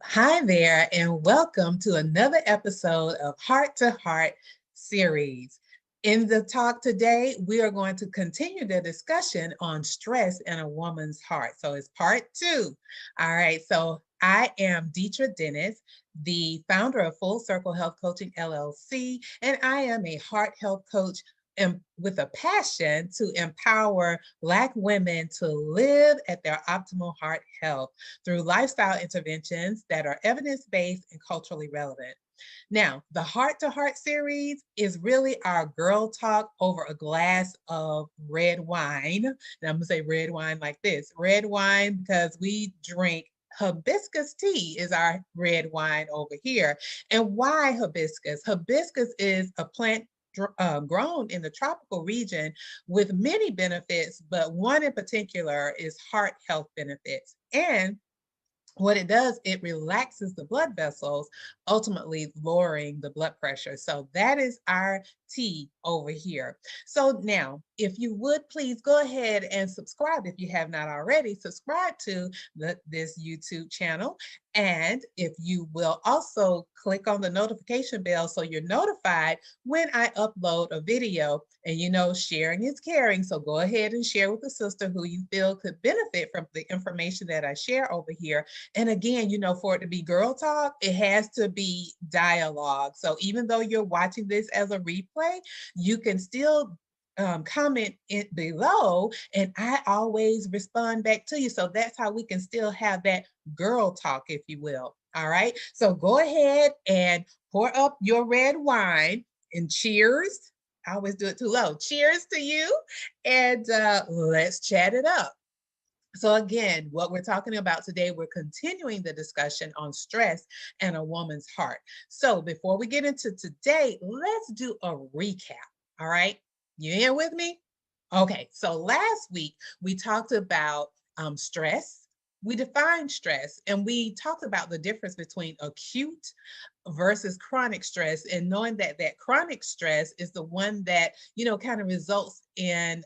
Hi there, and welcome to another episode of Heart to Heart series. In the talk today, we are going to continue the discussion on stress in a woman's heart. So it's part two. All right, so I am Deetra Dennis, the founder of Full Circle Health Coaching LLC, and I am a heart health coach and with a passion to empower Black women to live at their optimal heart health through lifestyle interventions that are evidence based and culturally relevant. Now, the Heart to Heart series is really our girl talk over a glass of red wine. And I'm going to say red wine like this red wine because we drink hibiscus tea is our red wine over here. And why hibiscus? Hibiscus is a plant grown in the tropical region with many benefits, but one in particular is heart health benefits. And what it does, it relaxes the blood vessels, ultimately lowering the blood pressure. So that is our tea over here. So now, if you would please go ahead and subscribe if you have not already. Subscribe to this YouTube channel. And if you will also click on the notification bell so you're notified when I upload a video. And you know, sharing is caring. So go ahead and share with a sister who you feel could benefit from the information that I share over here. And again, you know, for it to be girl talk, it has to be dialogue. So even though you're watching this as a replay, you can still comment it below and I always respond back to you. So that's how we can still have that girl talk, if you will. All right. So go ahead and pour up your red wine and cheers. I always do it too low. Cheers to you. And let's chat it up. So, again, what we're talking about today, we're continuing the discussion on stress and a woman's heart. So, before we get into today, let's do a recap. All right. You in with me? Okay. So, last week we talked about stress. We defined stress and we talked about the difference between acute versus chronic stress and knowing that chronic stress is the one that, you know, kind of results in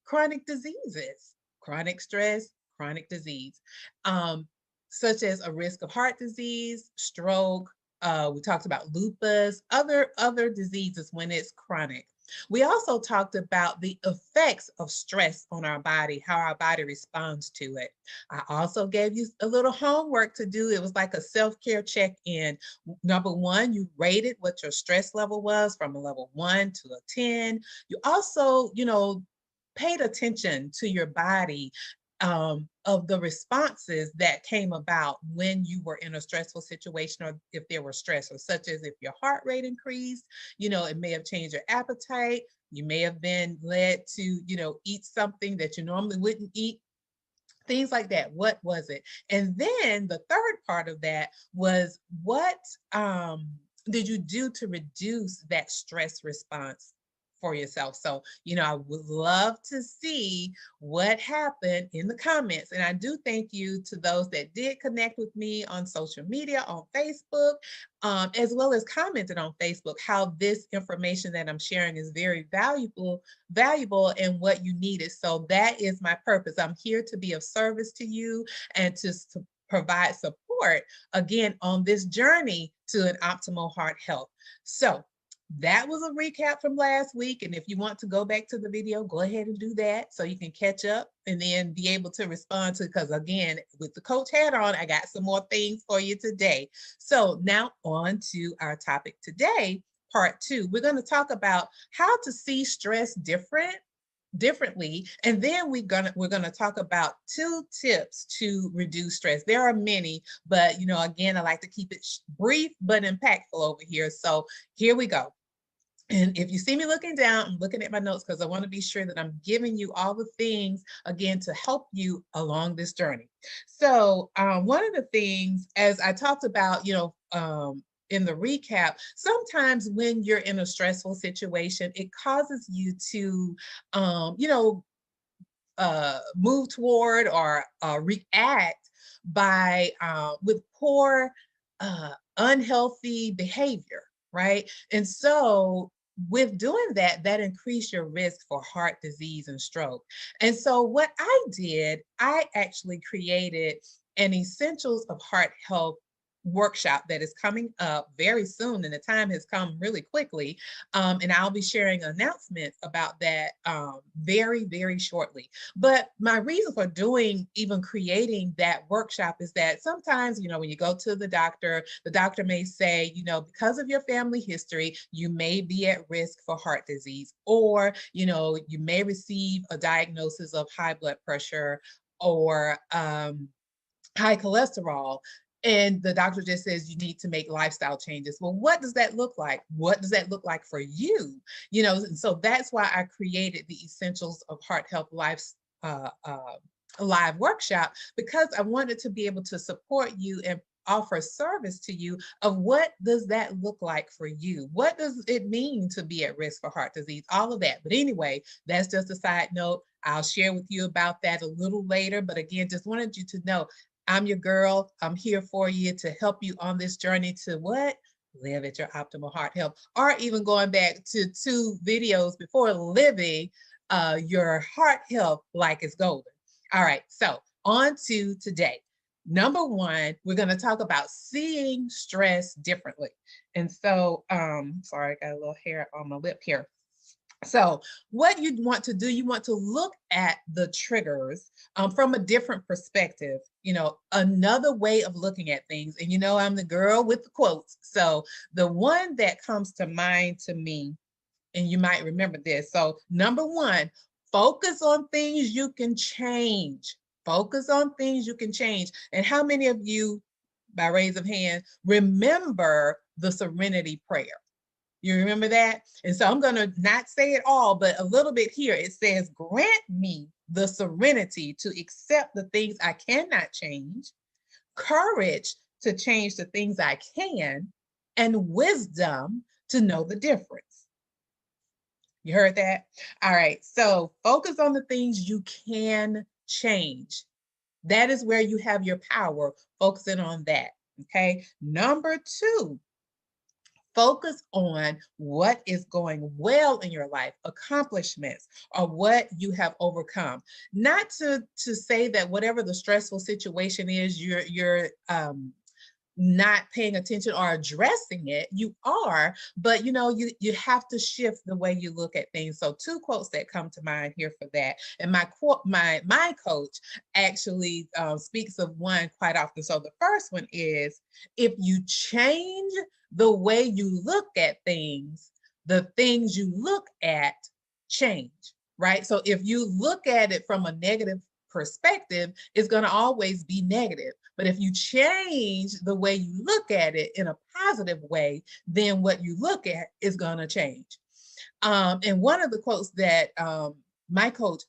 chronic diseases. Chronic stress, chronic disease, um, such as a risk of heart disease, stroke. We talked about lupus, other diseases when it's chronic. We also talked about the effects of stress on our body, how our body responds to it. I also gave you a little homework to do. It was like a self-care check-in. Number one, you rated what your stress level was from a level 1 to a 10. You also, you know, paid attention to your body of the responses that came about when you were in a stressful situation or if there were stressors, such as if your heart rate increased, you know, it may have changed your appetite. You may have been led to, you know, eat something that you normally wouldn't eat, things like that. What was it? And then the third part of that was what did you do to reduce that stress response for yourself? So, you know, I would love to see what happened in the comments. And I do thank you to those that did connect with me on social media, on Facebook, as well as commented on Facebook, how this information that I'm sharing is very valuable and what you needed. So that is my purpose. I'm here to be of service to you and to provide support again on this journey to an optimal heart health. So that was a recap from last week. And if you want to go back to the video, go ahead and do that so you can catch up and then be able to respond to, because again, with the coach hat on, I got some more things for you today. So now on to our topic today, part two. We're going to talk about how to see stress differently, and then we're gonna talk about 2 tips to reduce stress. There are many, but you know, again, I like to keep it brief but impactful over here. So here we go. And if you see me looking down, I'm looking at my notes because I want to be sure that I'm giving you all the things again to help you along this journey. So one of the things, as I talked about, you know, in the recap, sometimes when you're in a stressful situation, it causes you to, you know, move toward or react by with poor, unhealthy behavior, right? And so with doing that, that increase your risk for heart disease and stroke. And so what I did, I actually created an Essentials of Heart Health workshop that is coming up very soon, and the time has come really quickly. And I'll be sharing announcements about that very, very shortly. But my reason for even creating that workshop is that sometimes, when you go to the doctor may say, because of your family history, you may be at risk for heart disease, or, you may receive a diagnosis of high blood pressure or high cholesterol. And the doctor just says you need to make lifestyle changes. Well, what does that look like? What does that look like for you? And so that's why I created the Essentials of Heart Health live workshop, because I wanted to be able to support you and offer service to you of what does that look like for you? What does it mean to be at risk for heart disease? All of that. But anyway, that's just a side note. I'll share with you about that a little later. But again, just wanted you to know I'm your girl. I'm here for you to help you on this journey to what? Live at your optimal heart health, or even going back to 2 videos before, living your heart health like it's golden. All right, so on to today. Number 1, we're going to talk about seeing stress differently. And so, sorry, I got a little hair on my lip here. So what you want to do, you want to look at the triggers from a different perspective, another way of looking at things. And I'm the girl with the quotes. So the one that comes to mind to me, and you might remember this. So number 1, focus on things you can change. Focus on things you can change. And how many of you, by raise of hand, remember the Serenity Prayer? You remember that? And so I'm going to not say it all, but a little bit here. It says, grant me the serenity to accept the things I cannot change, courage to change the things I can, and wisdom to know the difference. You heard that? All right. So focus on the things you can change. That is where you have your power, focusing on that. Okay. Number 2, focus on what is going well in your life, accomplishments, or what you have overcome. Not to say that whatever the stressful situation is, you're not paying attention or addressing it. You are, but you have to shift the way you look at things. So 2 quotes that come to mind here for that. And my coach actually speaks of one quite often. So the first one is, if you change the way you look at things, the things you look at change, right? So if you look at it from a negative perspective, it's going to always be negative. But if you change the way you look at it in a positive way, then what you look at is going to change. And one of the quotes that my coach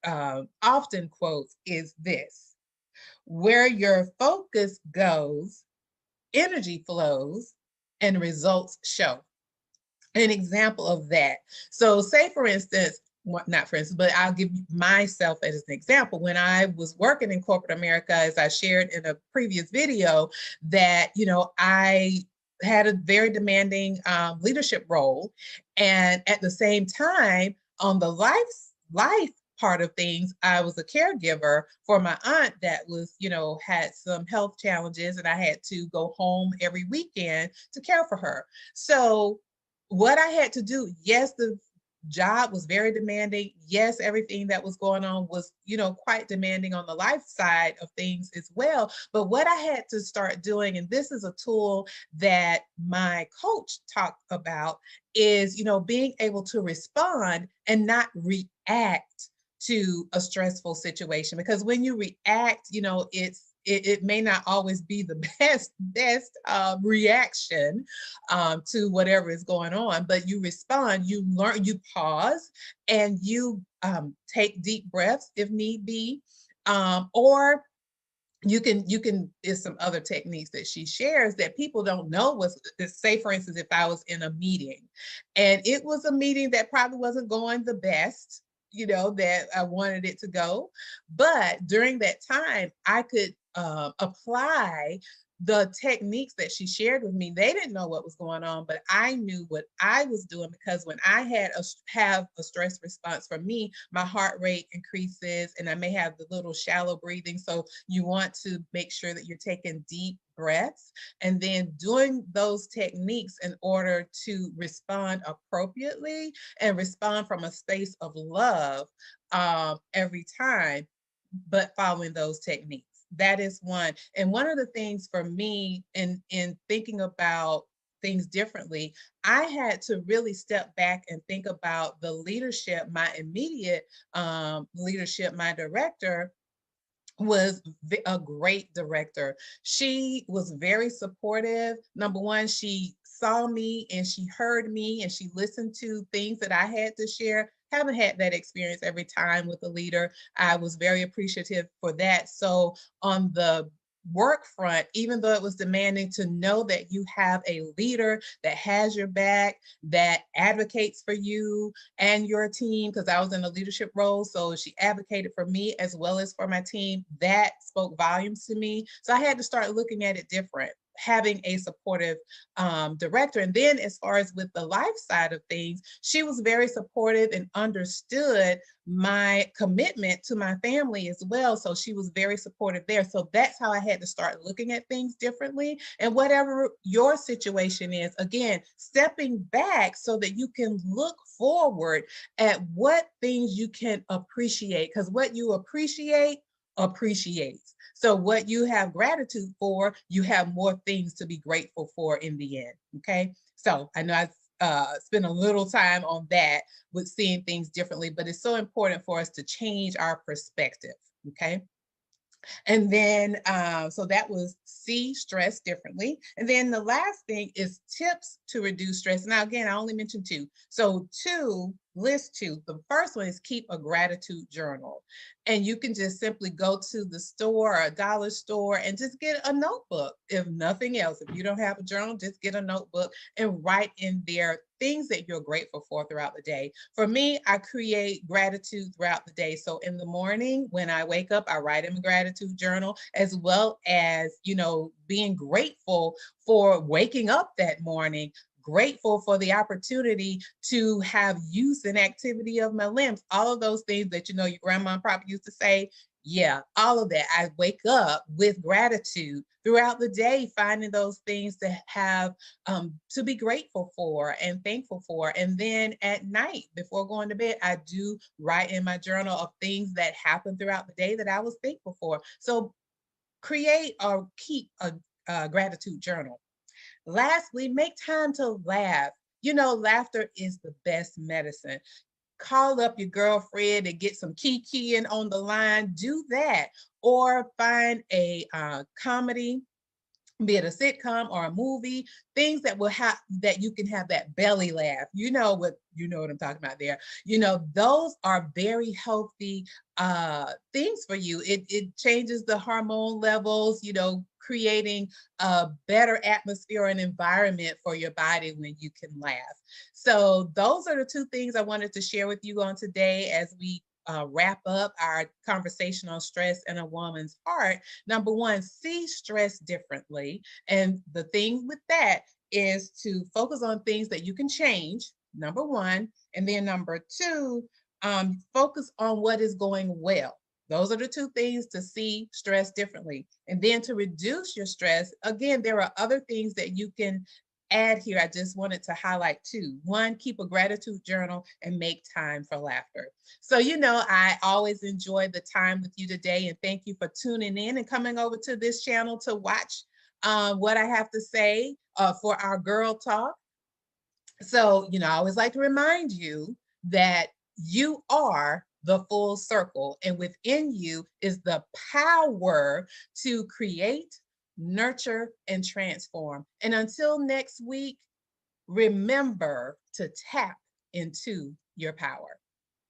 often quotes is this: where your focus goes, energy flows, and results show. An example of that. So say, for instance, not for instance, but I'll give myself as an example. When I was working in corporate America, as I shared in a previous video, that, I had a very demanding leadership role. And at the same time, on the life part of things, I was a caregiver for my aunt that was, had some health challenges, and I had to go home every weekend to care for her. So what I had to do, yes, the job was very demanding. Yes, everything that was going on was, quite demanding on the life side of things as well. But what I had to start doing, and this is a tool that my coach talked about, is, being able to respond and not react to a stressful situation. Because when you react, it may not always be the best reaction to whatever is going on, but you respond, you learn, you pause, and you take deep breaths if need be, or you can, there's some other techniques that she shares that people don't know. Was, say for instance, if I was in a meeting and it was a meeting that probably wasn't going the best, that I wanted it to go, but during that time I could apply the techniques that she shared with me, they didn't know what was going on, but I knew what I was doing, because when I have a stress response, for me, my heart rate increases and I may have the little shallow breathing. So you want to make sure that you're taking deep breaths and then doing those techniques in order to respond appropriately and respond from a space of love every time, but following those techniques. That is one. And one of the things for me in thinking about things differently, I had to really step back and think about the leadership, my immediate leadership, my director was a great director. She was very supportive. Number one, she saw me and she heard me and she listened to things that I had to share. Haven't had that experience every time with a leader. I was very appreciative for that. So on the work front, even though it was demanding, to know that you have a leader that has your back, that advocates for you and your team, because I was in a leadership role. So she advocated for me as well as for my team. That spoke volumes to me. So I had to start looking at it different, having a supportive director. And then, as far as with the life side of things, she was very supportive and understood my commitment to my family as well. So she was very supportive there. So that's how I had to start looking at things differently. And whatever your situation is, again, stepping back so that you can look forward at what things you can appreciate, because what you appreciate appreciates. So what you have gratitude for, you have more things to be grateful for in the end. Okay. So I know I spend a little time on that with seeing things differently, but it's so important for us to change our perspective. Okay. And then, so that was see stress differently. And then the last thing is tips to reduce stress. Now, again, I only mentioned two. So, list two. The first one is keep a gratitude journal. And you can just simply go to the store or a dollar store and just get a notebook. If nothing else, if you don't have a journal, just get a notebook and write in there things that you're grateful for throughout the day. For me, I create gratitude throughout the day. So in the morning, when I wake up, I write in a gratitude journal, as well as, being grateful for waking up that morning, grateful for the opportunity to have use and activity of my limbs. All of those things that, your grandma probably used to say. Yeah, all of that. I wake up with gratitude throughout the day, finding those things to have to be grateful for and thankful for. And then at night, before going to bed, I do write in my journal of things that happened throughout the day that I was thankful for. So create or keep a gratitude journal. Lastly, make time to laugh. Laughter is the best medicine. Call up your girlfriend and get some kiki in on the line. Do that. Or find a comedy, be it a sitcom or a movie, things that will have that you can have that belly laugh. You know what I'm talking about there. Those are very healthy things for you. It changes the hormone levels, creating a better atmosphere and environment for your body when you can laugh. So those are the two things I wanted to share with you on today as we wrap up our conversation on stress in a woman's heart. Number one, see stress differently. And the thing with that is to focus on things that you can change, number one. And then number two, focus on what is going well. Those are the two things to see stress differently. And then to reduce your stress, again, there are other things that you can add here. I just wanted to highlight two. One, keep a gratitude journal and make time for laughter. So, I always enjoy the time with you today, and thank you for tuning in and coming over to this channel to watch what I have to say for our Girl Talk. So, I always like to remind you that you are the full circle, and within you is the power to create, nurture, and transform. And until next week, remember to tap into your power.